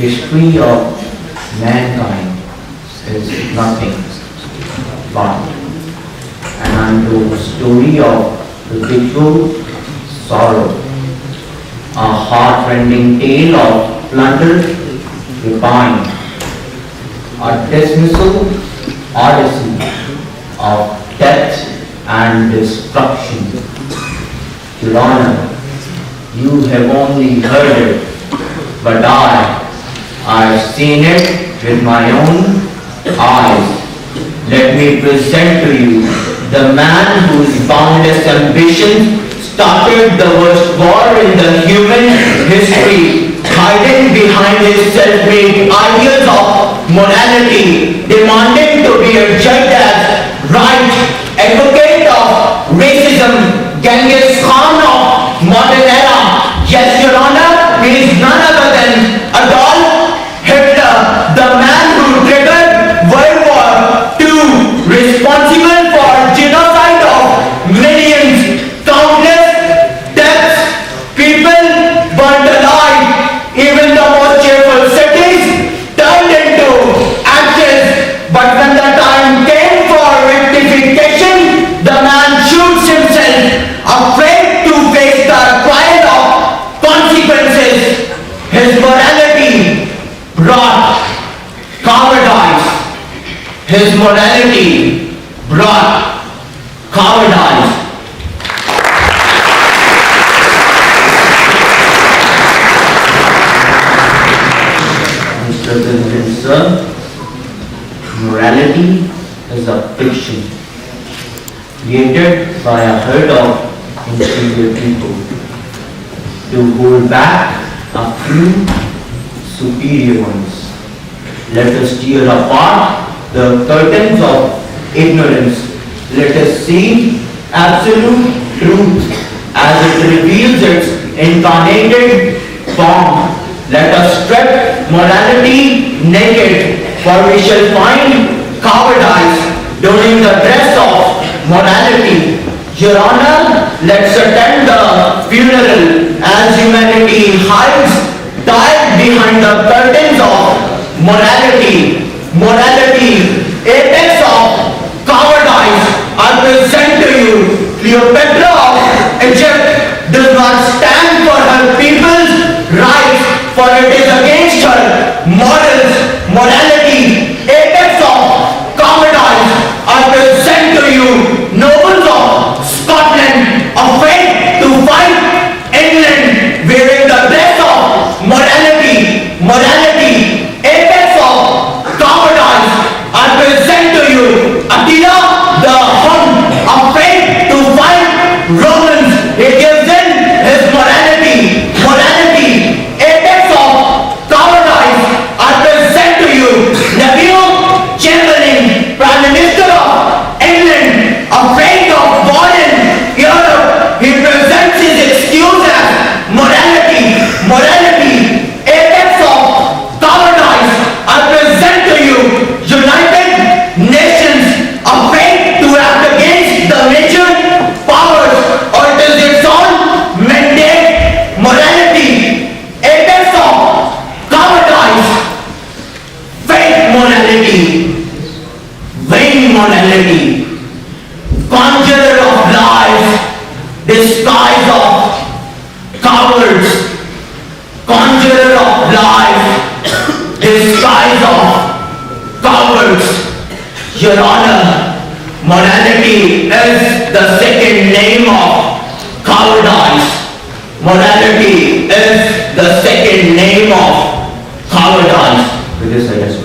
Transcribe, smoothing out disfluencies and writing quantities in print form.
history of mankind is nothing but an untold story of ritual sorrow, a heart-rending tale of plunder, rapine, a dismissal odyssey of death and destruction. Your Honor, you have only heard it, but I've seen it with my own eyes. Let me present to you the man whose boundless ambition started the worst war in the human history, hiding behind his self-made ideals of morality, demanding to be judged as right, advocate of racism, Genghis Khan of modern era. Yes, Your Honor, he is none other than Adolf Hitler, the man who triggered World War II, responsible for genocide of millions, countless deaths, people burned alive, even the most cheerful cities turned into ashes. But when the time came for rectification, the man shoots himself, afraid to face the trial of consequences. His morality brought cowardice. His morality brought cowardice. Mr. President, sir, morality is a fiction created by a herd of inferior people to hold back a few superior ones. Let us tear apart the curtains of ignorance. Let us see absolute truth as it reveals its incarnated form. Let us strip morality naked, for we shall find cowardice during the dress of morality. Your Honor, let's attend the funeral as humanity hides, died behind the curtains of morality. Morality, apex of cowardice, I present to you Cleopatra of Egypt does not stand for her people's rights, for it is against her morals, morality, apex of cowardice, I present to you nobles of Scotland, afraid to fight England, wearing the dress of morality, morality, apex of cowardice, I present to you Attila the Hun, afraid to fight Romans, he gives in his morality, morality, apex of cowardice, I present to you Neville Chamberlain, Prime Minister of England, afraid of war in Europe, he presents his excuse as morality, morality, apex of cowardice, I present to you United Nations, afraid to act against the major powers, or it is its own mandate, morality, apex of cowardice, fake morality, vain morality, conjurer of lies, disguise of cowards, conjurer of lies, disguise of cowards. Your Honor, morality is the second name of cowardice. Morality is the second name of cowardice. With this, I just